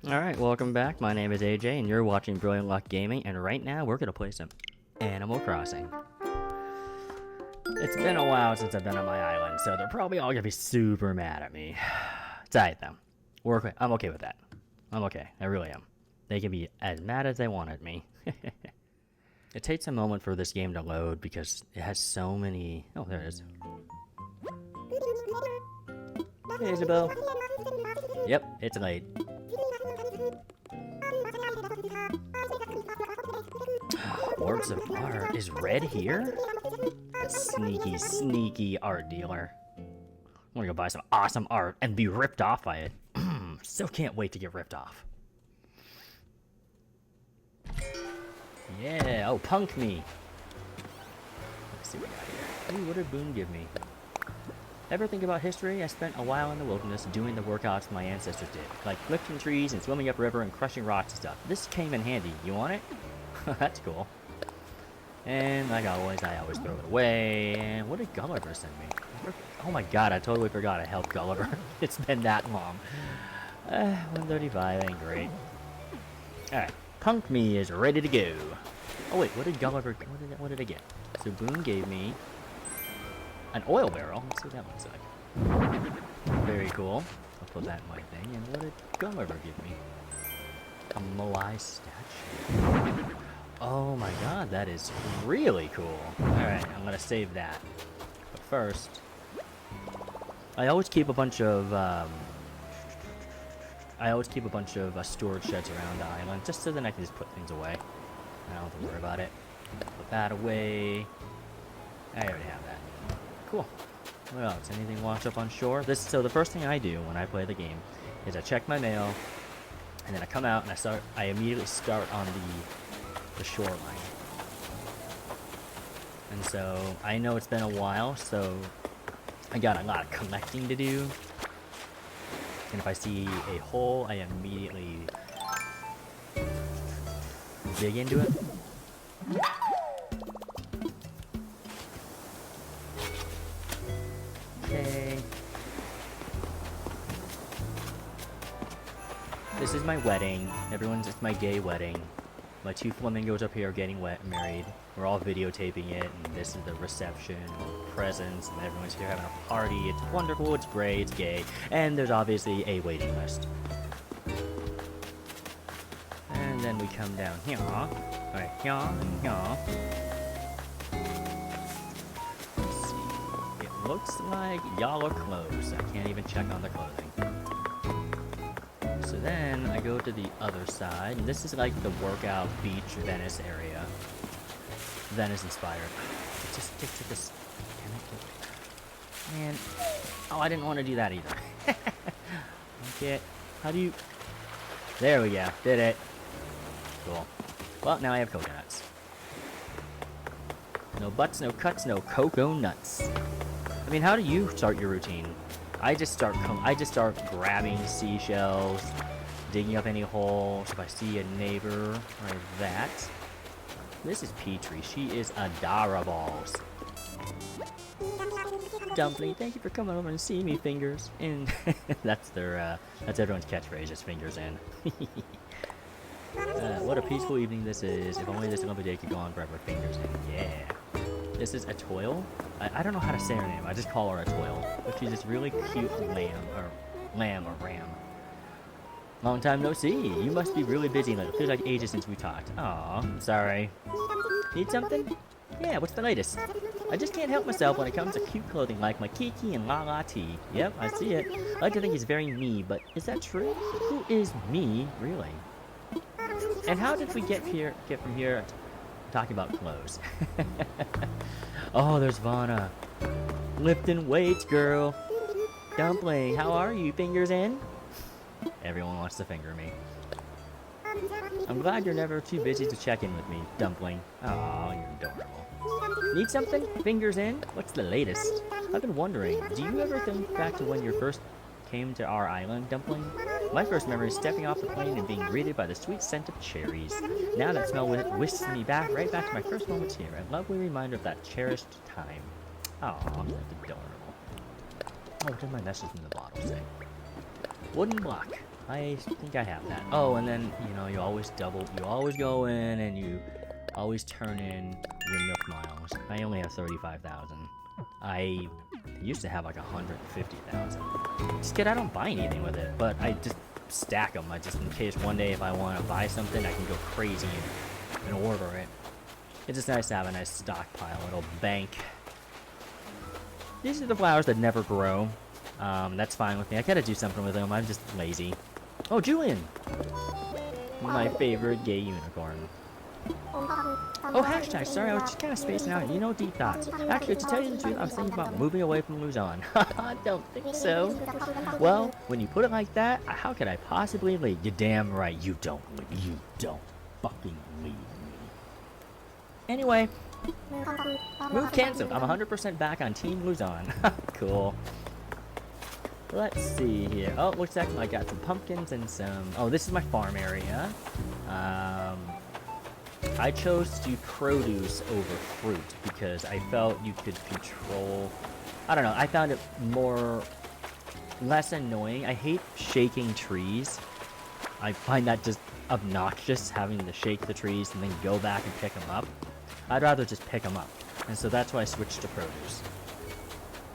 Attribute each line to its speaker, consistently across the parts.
Speaker 1: Alright, welcome back. My name is AJ, and you're watching Brilliant Luck Gaming, and right now we're gonna play some Animal Crossing. It's been a while since I've been on my island, so they're probably all gonna be super mad at me. It's alright though. I'm okay with that. I'm okay. I really am. They can be as mad as they want at me. It takes a moment for this game to load because it has so many... Oh, there it is. Hey, Isabel. Yep, it's late. Works of art. Is Red here? A sneaky, sneaky art dealer. I'm gonna go buy some awesome art and be ripped off by it. Still can't wait to get ripped off. Yeah, oh, punk me. Let's see what we got here. Ooh, what did Boone give me? Ever think about history? I spent a while in the wilderness doing the workouts my ancestors did, like lifting trees and swimming upriver and crushing rocks and stuff. This came in handy. You want it? That's cool. And like always, I always throw it away. And what did Gulliver send me? Oh my god, I totally forgot I helped Gulliver. It's been that long. 135 ain't great. Alright, Punk Me is ready to go. Oh wait, what did Gulliver... What did I get? So Boone gave me an oil barrel. Let's see what that looks like. Very cool. I'll put that in my thing. And what did Gulliver give me? A Moai statue. Oh my god, that is really cool. Alright, I'm gonna save that. But first, I always keep a bunch of storage sheds around the island, just so then I can just put things away. I don't have to worry about it. Put that away. I already have that. Cool. What else? Anything wash up on shore? So the first thing I do when I play the game is I check my mail, and then I come out and I immediately start on the shoreline. And so I know it's been a while, so I got a lot of collecting to do. And if I see a hole, I immediately dig into it. Okay. This is my wedding. It's my gay wedding. My two flamingos up here are getting married. We're all videotaping it, and this is the reception, presents, and everyone's here having a party. It's wonderful, it's great, it's gay, and there's obviously a waiting list. And then we come down here. Alright, here and here. Let's see. It looks like y'all are closed. I can't even check on the clothing. So then I go to the other side, and this is like the workout beach Venice area. Venice inspired. Just stick to this. Man. Oh, I didn't want to do that either. Okay. How do you... There we go. Did it. Cool. Well, now I have coconuts. No butts, no cuts, no cocoa nuts. I mean, how do you start your routine? I just start grabbing seashells, digging up any holes. If I see a neighbor like that. This is Petrie. She is adorable. Dumpling, thank you for coming over and seeing me, fingers. And that's everyone's catchphrase, is fingers in. What a peaceful evening this is. If only this lovely day could go on forever, fingers in. Yeah. This is a Toil. I don't know how to say her name. I just call her a Toil. But she's this really cute lamb or ram. Long time no see. You must be really busy. It feels like ages since we talked. Aw, sorry. Need something? Yeah, what's the latest? I just can't help myself when it comes to cute clothing like my Kiki and Lala T. Yep, I see it. I like to think he's very me, but is that true? Who is me, really? And how did we get from here talking about clothes? Oh, there's Vana. Lifting weights, girl. Dumpling, how are you? Fingers in? Everyone wants to finger me. I'm glad you're never too busy to check in with me, Dumpling. Aw, you're adorable. Need something? Fingers in? What's the latest? I've been wondering, do you ever think back to when you first came to our island, Dumpling? My first memory is stepping off the plane and being greeted by the sweet scent of cherries. Now that smell whisks me right back to my first moments here, a lovely reminder of that cherished time. Aw, that's adorable. Oh, what did my message from the bottle say? Wooden block. I think I have that. Oh, and then, you know, you always go in and you always turn in your Nook miles. I only have 35,000. I used to have like 150,000. Just kid, I don't buy anything with it, but I just stack them. I just, in case one day if I want to buy something, I can go crazy and order it. It's just nice to have a nice stockpile, a little bank. These are the flowers that never grow. That's fine with me. I gotta do something with them. I'm just lazy. Oh, Julian! My favorite gay unicorn. Oh, hashtag. Sorry, I was just kind of spacing out. You know, deep thoughts. Actually, to tell you the truth, I was thinking about moving away from Luzon. I don't think so. Well, when you put it like that, how could I possibly leave? You're damn right. You don't leave. You don't fucking leave me. Anyway, move canceled. I'm 100% back on Team Luzon. Cool. Let's see here. Oh, looks like I got some pumpkins and some... Oh, this is my farm area. I chose to do produce over fruit because I felt you could control... I don't know. I found it less annoying. I hate shaking trees. I find that just obnoxious, having to shake the trees and then go back and pick them up. I'd rather just pick them up. And so that's why I switched to produce.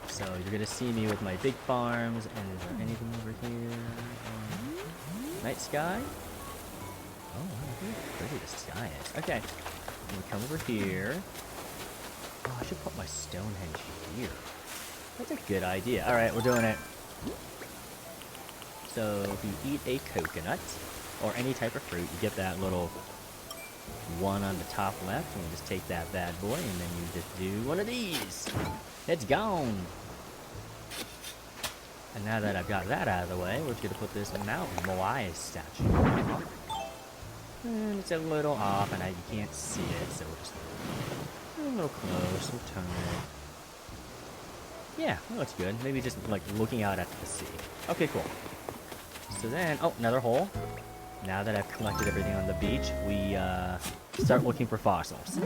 Speaker 1: So you're gonna see me with my big farms, and is there anything over here? Night sky? Oh, wow, look how pretty the sky is. Okay, I'm gonna come over here. Oh, I should put my Stonehenge here. That's a good idea. Alright, we're doing it. So if you eat a coconut, or any type of fruit, you get that little one on the top left, and you just take that bad boy, and then you just do one of these. It's gone. And now that I've got that out of the way, we're just gonna put this Mount Moai statue. And it's a little off, and you can't see it, so we'll just a little close. We'll turn it. Yeah, that looks good. Maybe just like looking out at the sea. Okay, cool. So then, oh, another hole. Now that I've collected everything on the beach, we start looking for fossils.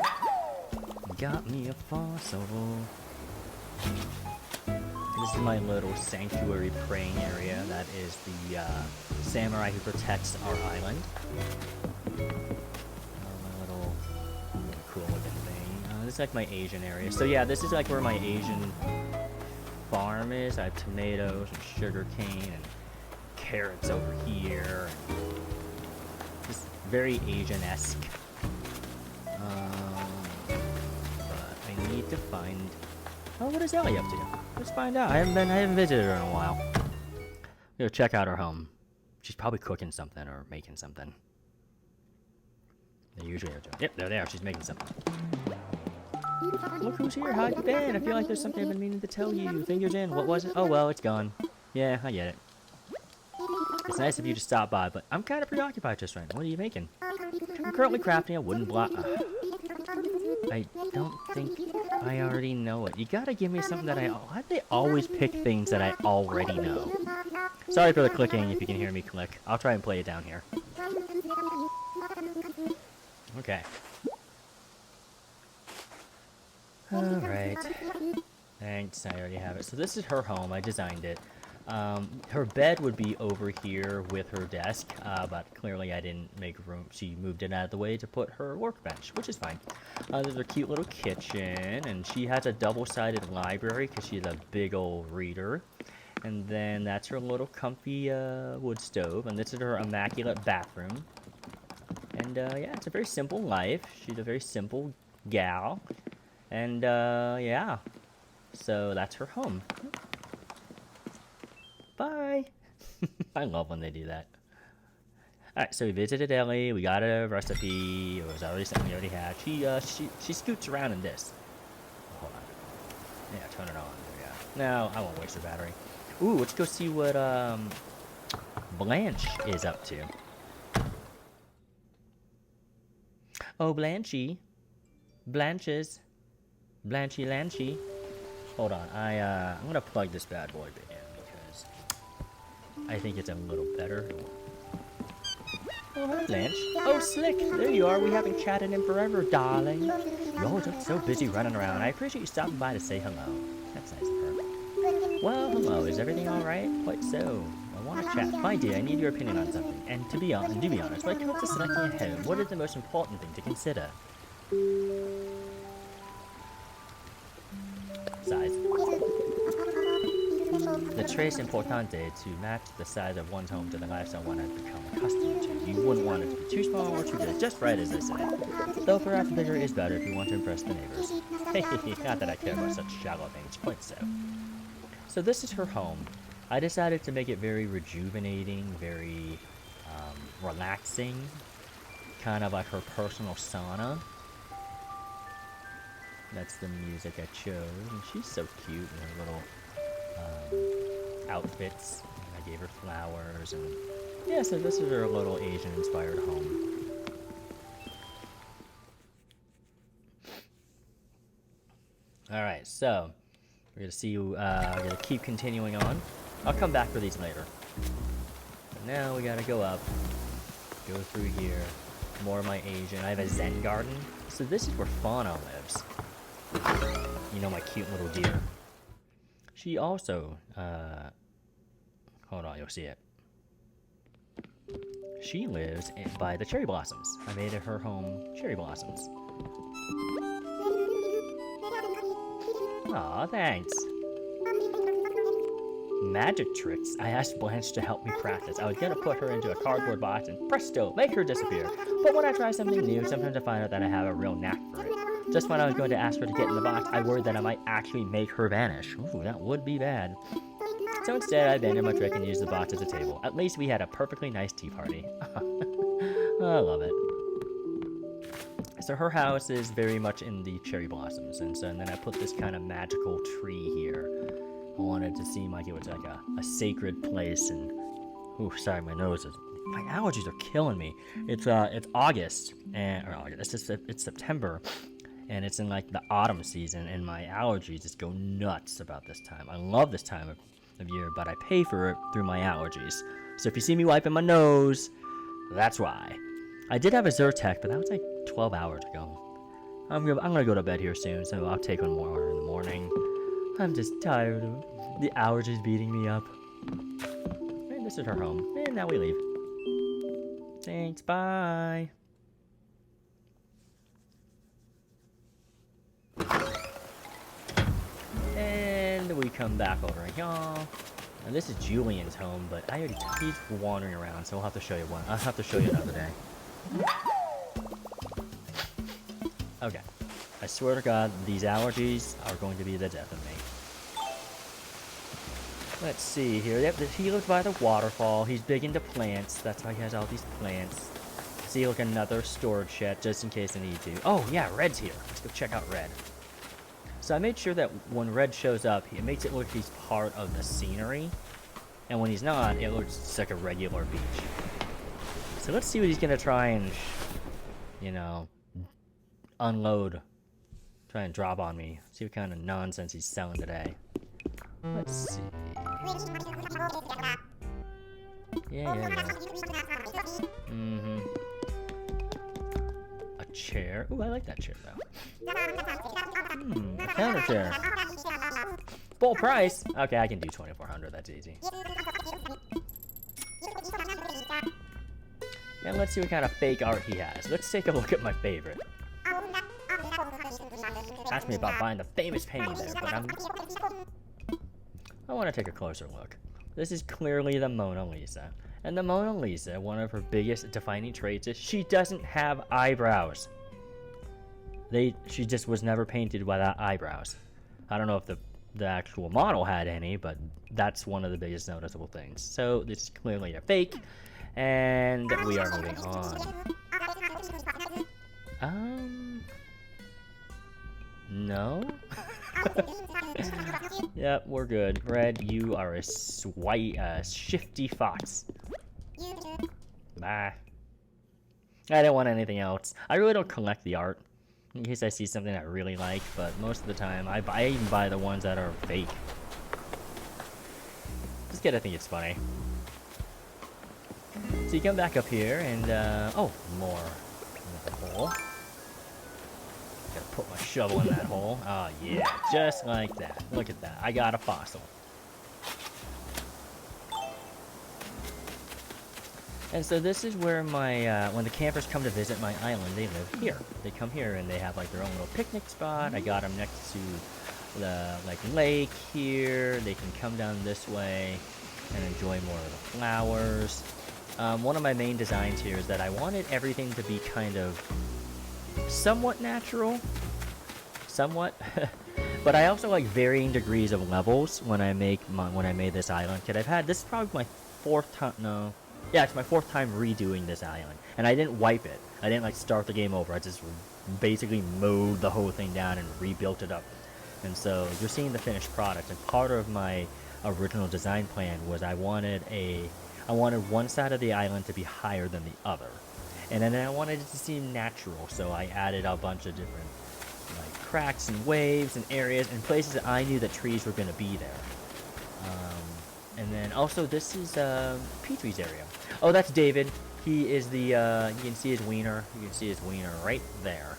Speaker 1: Got me a fossil. This is my little sanctuary praying area. That is the samurai who protects our island. My little cool looking thing. This is like my Asian area. So yeah, this is like where my Asian farm is. I have tomatoes and sugar cane and carrots over here. Just very Asian-esque. But I need to find... Oh, what is Ellie up to? Let's find out. I haven't visited her in a while. Go check out her home. She's probably cooking something or making something. They usually are doing. Yep, there they are. She's making something. Look who's here. How you been? I feel like there's something I've been meaning to tell you. Fingers in. What was it? Oh well, it's gone. Yeah, I get it. It's nice of you to stop by, but I'm kind of preoccupied just right now. What are you making? I'm currently crafting a wooden block. I don't think I already know it. You gotta give me something that why do they always pick things that I already know? Sorry for the clicking if you can hear me click. I'll try and play it down here. Okay. Alright. Thanks, I already have it. So this is her home. I designed it. Her bed would be over here with her desk, but clearly I didn't make room. She moved it out of the way to put her workbench, which is fine. There's a cute little kitchen, and she has a double-sided library because she's a big old reader. And then that's her little comfy wood stove, and this is her immaculate bathroom. And yeah, it's a very simple life. She's a very simple gal. And yeah, so that's her home. Bye. I love when they do that. Alright, so we visited Ellie. We got a recipe. It was already something we already had. She scoots around in this. Oh, hold on. Yeah, turn it on. There we go. No, I won't waste her battery. Ooh, let's go see what Blanche is up to. Oh, Blanchy. Blanches. Blanchy Lanchy. Hold on. I'm gonna plug this bad boy in because I think it's a little better. Oh, hi, Blanche. Oh, Slick. There you are. We haven't chatted in forever, darling. You're just so busy running around. I appreciate you stopping by to say hello. That's nice of her. Well, hello. Is everything all right? Quite so. I want to chat. My dear, I need your opinion on something. And to be honest, when it comes to selecting a home, what is the most important thing to consider? Size. The tres importante to match the size of one's home to the lifestyle one has become accustomed to. You wouldn't want it to be too small or too big, just right as they say. Though perhaps bigger is better if you want to impress the neighbors. Hey, not that I care about such shallow things, quite so. So this is her home. I decided to make it very rejuvenating, very relaxing, kind of like her personal sauna. That's the music I chose, and she's so cute in her little outfits. And I gave her flowers, and yeah, so this is her little Asian-inspired home. All right, so we're gonna see you. We're gonna keep continuing on. I'll come back for these later. But now we gotta go up, go through here. More of my Asian. I have a Zen garden. So this is where Fauna lives. You know, my cute little deer. She also, hold on, you'll see it. She lives by the cherry blossoms. I made her home cherry blossoms. Aw, thanks. Magic tricks. I asked Blanche to help me practice. I was gonna put her into a cardboard box and presto, make her disappear. But when I try something new, sometimes I find out that I have a real knack for it. Just when I was going to ask her to get in the box, I worried that I might actually make her vanish. Ooh, that would be bad. So instead, I abandoned my trick and used the box as a table. At least we had a perfectly nice tea party. I love it. So her house is very much in the cherry blossoms, and then I put this kind of magical tree here. I wanted to seem like it was like a sacred place, and ooh, sorry, my allergies are killing me. It's August, it's September, and it's in like the autumn season, and my allergies just go nuts about this time. I love this time of year, but I pay for it through my allergies. So if you see me wiping my nose, that's why. I did have a Zyrtec, but that was like 12 hours ago. I'm gonna go to bed here soon, so I'll take one more in the morning. I'm just tired of the allergies beating me up. And this is her home, and now we leave. Thanks, bye. And we come back over here. And this is Julian's home, but he's wandering around, so I'll have to show you one. I'll have to show you another day. Okay. I swear to God, these allergies are going to be the death of me. Let's see here. Yep, he lives by the waterfall. He's big into plants. That's why he has all these plants. See, like another storage shed, just in case I need to. Oh, yeah, Red's here. Let's go check out Red. So I made sure that when Red shows up, it makes it look like he's part of the scenery. And when he's not, it looks just like a regular beach. So let's see what he's going to try and, you know, unload. Try and drop on me. See what kind of nonsense he's selling today. Let's see. Yeah. Mm-hmm. A chair. Ooh, I like that chair, though. A counter chair. Full price? Okay, I can do 2,400. That's easy. Now let's see what kind of fake art he has. Let's take a look at my favorite. Asked me about buying the famous painting there, but I want to take a closer look. This is clearly the Mona Lisa. And the Mona Lisa, one of her biggest defining traits is she doesn't have eyebrows. She just was never painted without eyebrows. I don't know if the actual model had any, but that's one of the biggest noticeable things. So this is clearly a fake, and we are moving on. No? Yep, we're good. Red, you are a shifty fox. Bye. I don't want anything else. I really don't collect the art, in case I see something I really like, but most of the time, I even buy the ones that are fake. Just I think it's funny. So you come back up here, and, oh, more. Another hole. Gotta put my shovel in that hole. Oh, yeah, just like that. Look at that. I got a fossil. And so this is where my, when the campers come to visit my island, they live here. They come here and they have like their own little picnic spot. I got them next to the like lake here. They can come down this way and enjoy more of the flowers. One of my main designs here is that I wanted everything to be kind of somewhat natural. Somewhat. But I also like varying degrees of levels when I made this island. Cause I've had, this is probably my fourth time, no. Yeah, it's my fourth time redoing this island. And I didn't wipe it. I didn't like start the game over. I just basically mowed the whole thing down and rebuilt it up. And so you're seeing the finished product. And part of my original design plan was I wanted one side of the island to be higher than the other. And then I wanted it to seem natural. So I added a bunch of different like cracks and waves and areas and places that I knew that trees were going to be there. And then also this is Petrie's area. Oh, that's David. He is the, you can see his wiener. You can see his wiener right there.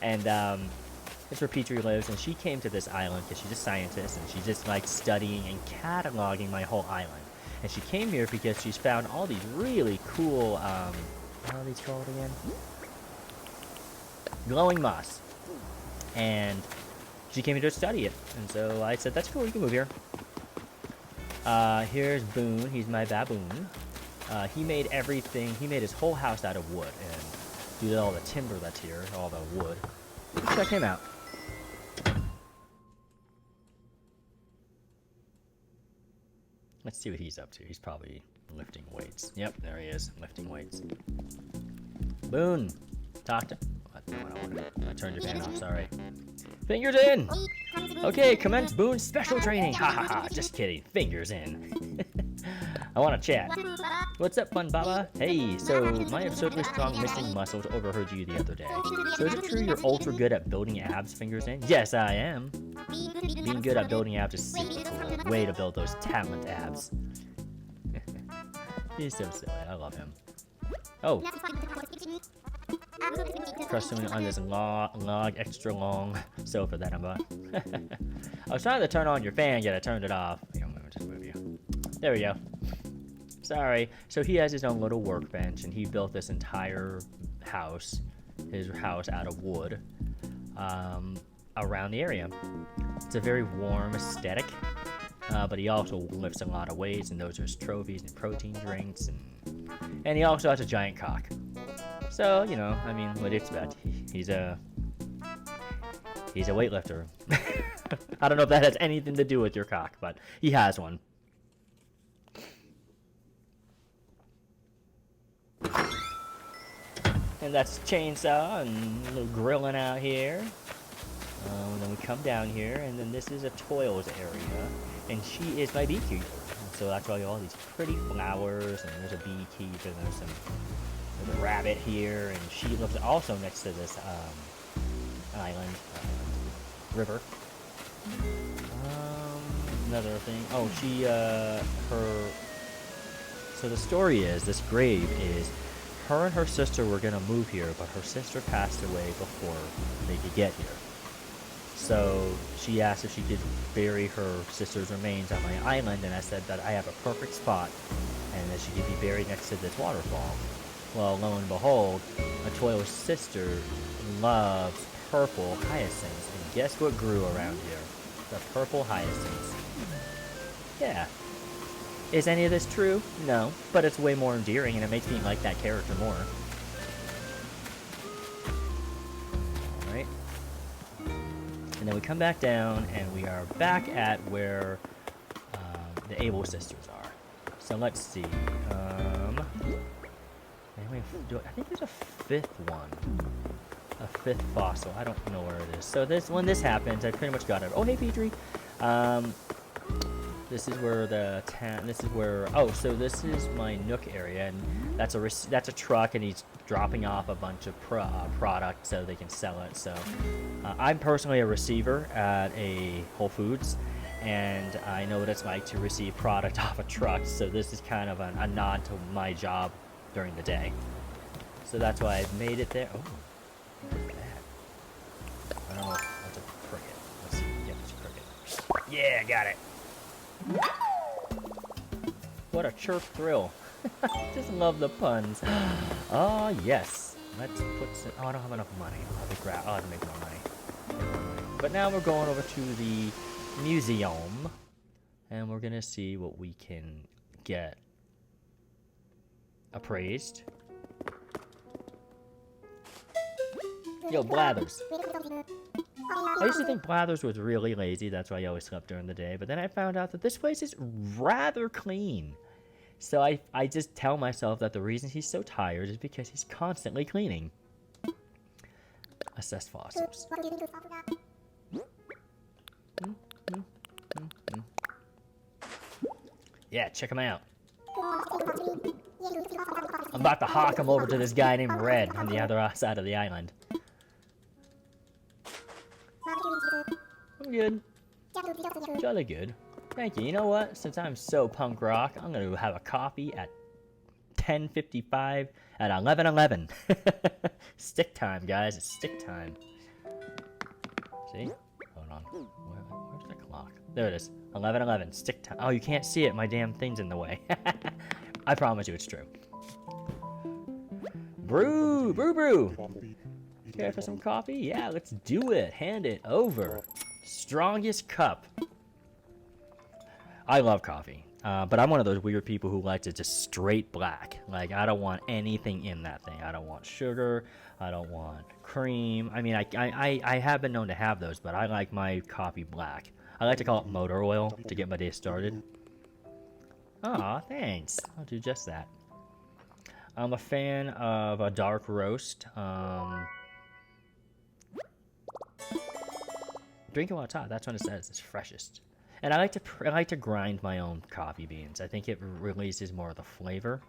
Speaker 1: And that's where Petrie lives. And she came to this island because she's a scientist and she's just like studying and cataloging my whole island. And she came here because she's found all these really cool, what are these called again? Glowing moss. And she came here to study it. And so I said, that's cool, you can move here. Here's Boone. He's my baboon. He made everything. He made his whole house out of wood. And due to all the timber that's here, all the wood. Check him out. Let's see what he's up to. He's probably lifting weights. Yep, there he is, lifting weights. Boone, talk to... No, I don't want to. I turned your fan off, sorry. Fingers in! Okay, commence Boone's special training. Ha ha ha, just kidding. Fingers in. I want to chat. What's up, fun baba? Hey, so my absurdly strong missing muscles overheard you the other day. So is it true you're ultra good at building abs, fingers in? Yes, I am. Being good at building abs is super cool. Way to build those talent abs. He's so silly. I love him. Oh. Pressing on this log extra long sofa that I'm on. I was trying to turn on your fan, yet I turned it off. I'm gonna just move you. There we go. Sorry. So he has his own little workbench, and he built this entire house, his house out of wood, around the area. It's a very warm aesthetic, but he also lifts a lot of weights, and those are his trophies and protein drinks, and he also has a giant cock. So, you know, I mean, what do you expect? He's a weightlifter. I don't know if that has anything to do with your cock, but he has one. And that's chainsaw and a little grilling out here. And then we come down here, and then this is a toils area, and she is my beekeeper. So that's why all these pretty flowers, and there's a beekeeper, and there's a rabbit here, and she lives also next to this island, river. Another thing. Oh, she, so the story is, this grave is, her and her sister were gonna move here, but her sister passed away before they could get here. So she asked if she could bury her sister's remains on my island, and I said that I have a perfect spot, and that she could be buried next to this waterfall. Well, lo and behold, Atoyo's sister loves purple hyacinths, and guess what grew around here? The purple hyacinths. Yeah. Is any of this true? No, but it's way more endearing, and it makes me like that character more. Alright. And then we come back down, and we are back at where the Able sisters are. So let's see. I think there's a fifth one. A fifth fossil. I don't know where it is. So when this happens, I pretty much got it. Oh, hey, Petrie. This is where so this is my Nook area, and that's a truck, and he's dropping off a bunch of product so they can sell it. So I'm personally a receiver at a Whole Foods, and I know what it's like to receive product off a truck. So this is kind of a nod to my job during the day. So that's why I've made it there. Oh, look at that. I don't know if that's a cricket. Let's see. Yeah, it's a cricket. Yeah, got it. what a chirp thrill. Just love the puns. Oh, yes. Let's put some... Oh, I don't have enough money. I'll have to make more money. But now we're going over to the museum. And we're going to see what we can get appraised. Yo, Blathers. I used to think Blathers was really lazy. That's why he always slept during the day. But then I found out that this place is rather clean. So I just tell myself that the reason he's so tired is because he's constantly cleaning. Assess fossils. Yeah, check him out. I'm about to hawk him over to this guy named Red on the other side of the island. I'm good. Jolly good. Thank you. You know what? Since I'm so punk rock, I'm going to have a coffee at 10:55 at 11:11. Stick time, guys. It's stick time. See? Hold on. Where's the clock? There it is. 11:11. Stick time. Oh, you can't see it. My damn thing's in the way. I promise you it's true. Brew! Brew! Brew! Care for some coffee? Yeah, let's do it. Hand it over. Strongest cup. I love coffee, but I'm one of those weird people who likes it just straight black. Like, I don't want anything in that thing. I don't want sugar. I don't want cream. I mean, I have been known to have those, but I like my coffee black. I like to call it motor oil to get my day started. Aw, thanks. I'll do just that. I'm a fan of a dark roast. Drink it while it's hot. That's when it says it's freshest. And I like to grind my own coffee beans. I think it releases more of the flavor.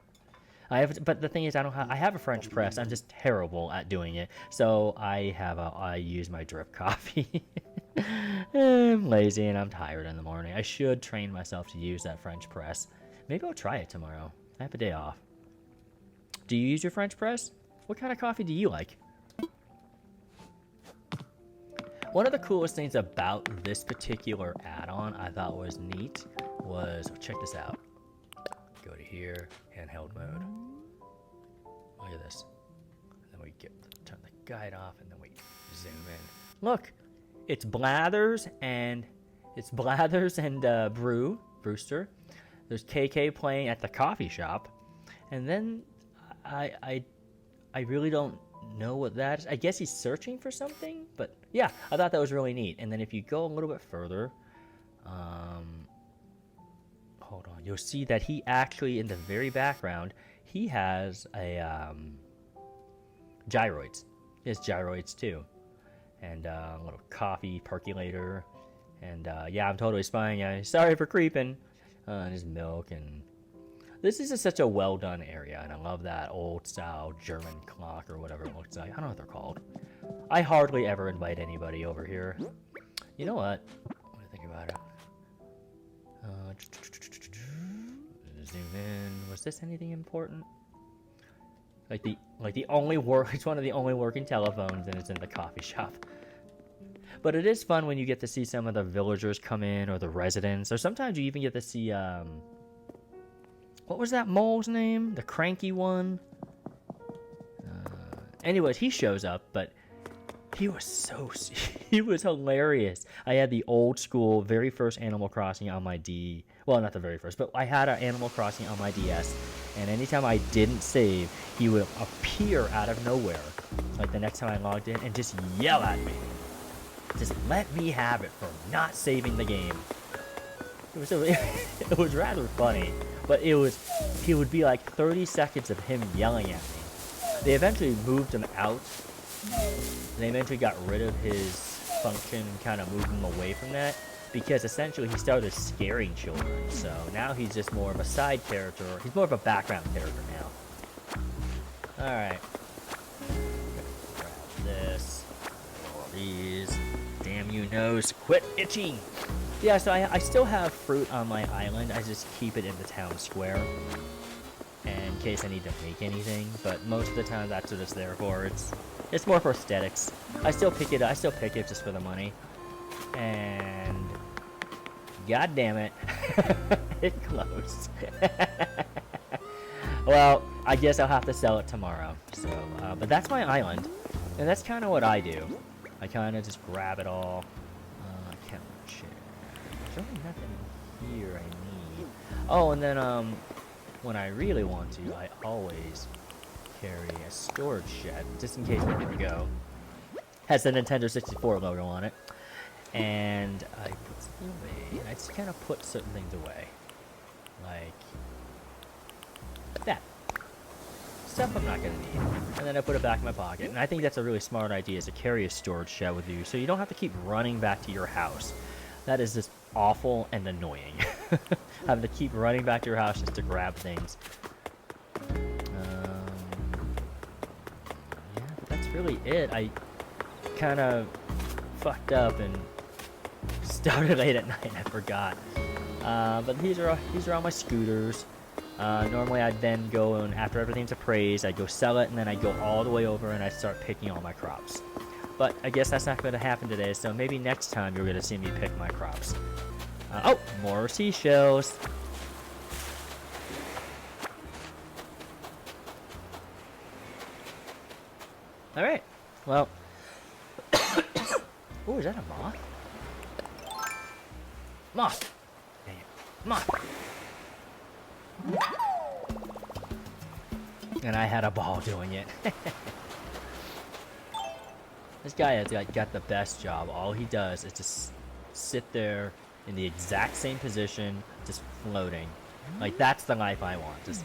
Speaker 1: But the thing is, I have a French press. I'm just terrible at doing it. So I use my drip coffee. I'm lazy and I'm tired in the morning. I should train myself to use that French press. Maybe I'll try it tomorrow. I have a day off. Do you use your French press? What kind of coffee do you like? One of the coolest things about this particular add-on I thought was neat was, check this out. Go to here, handheld mode. Look at this. And then we turn the guide off, and then we zoom in. Look, it's Blathers and Brewster. There's KK playing at the coffee shop, and then I really don't know what that is. I guess he's searching for something, but yeah, I thought that was really neat. And then if you go a little bit further, hold on, you'll see that he actually, in the very background, he has a gyroids. He has gyroids too, and a little coffee percolator, and yeah, I'm totally spying on you. Sorry for creeping. And his milk, and this is just such a well done area, and I love that old style German clock or whatever it looks like. I don't know what they're called. I hardly ever invite anybody over here. You know what? What do you think about it? Zoom in. Was this anything important? Like the only it's one of the only working telephones, and it's in the coffee shop. But it is fun when you get to see some of the villagers come in, or the residents, or sometimes you even get to see what was that mole's name? The cranky one? Anyways, he shows up, but he was hilarious. I had the old school, very first Animal Crossing on my well, not the very first, but I had an Animal Crossing on my DS, and anytime I didn't save, he would appear out of nowhere, like the next time I logged in, and just yell at me. Just let me have it for not saving the game. It was rather funny, but he would be like 30 seconds of him yelling at me. They eventually moved him out. They eventually got rid of his function and kind of moved him away from that, because essentially he started scaring children. So now he's just more of a side character. He's more of a background character now. Alright. Grab this. All these. Damn you nose. Quit itching! Yeah, so I still have fruit on my island. I just keep it in the town square in case I need to make anything. But most of the time, that's what it's there for. It's more for aesthetics. I still pick it just for the money. And God damn it. It closed. Well, I guess I'll have to sell it tomorrow. So, but that's my island. And that's kind of what I do. I kind of just grab it all. I can't share. There's really nothing here I need. Oh, and then, when I really want to, I always carry a storage shed, just in case I never go. Has the Nintendo 64 logo on it. And I put something away. I just kind of put certain things away. Like that. Stuff I'm not going to need. And then I put it back in my pocket. And I think that's a really smart idea, is to carry a storage shed with you, so you don't have to keep running back to your house. That is just awful and annoying. Having to keep running back to your house just to grab things. Yeah, but that's really it. I kind of fucked up and started late at night. I forgot. But these are all my scooters. Normally I'd then go, and after everything's appraised, I'd go sell it, and then I'd go all the way over and I'd start picking all my crops. But I guess that's not going to happen today, so maybe next time you're going to see me pick my crops. Oh, more seashells. Alright, well. Oh, is that a moth? Moth! Dang it. Moth! And I had a ball doing it. This guy has got the best job. All he does is just sit there in the exact same position, just floating. Like, that's the life I want. Just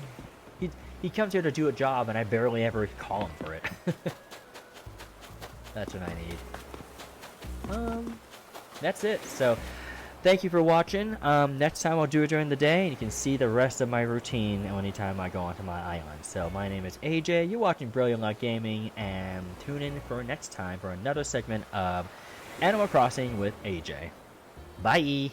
Speaker 1: he comes here to do a job, and I barely ever call him for it. That's what I need. That's it. So, thank you for watching. Next time I'll do it during the day, and you can see the rest of my routine anytime I go onto my island. So, my name is AJ. You're watching Brilliant Luck Gaming, and tune in for next time for another segment of Animal Crossing with AJ. Bye!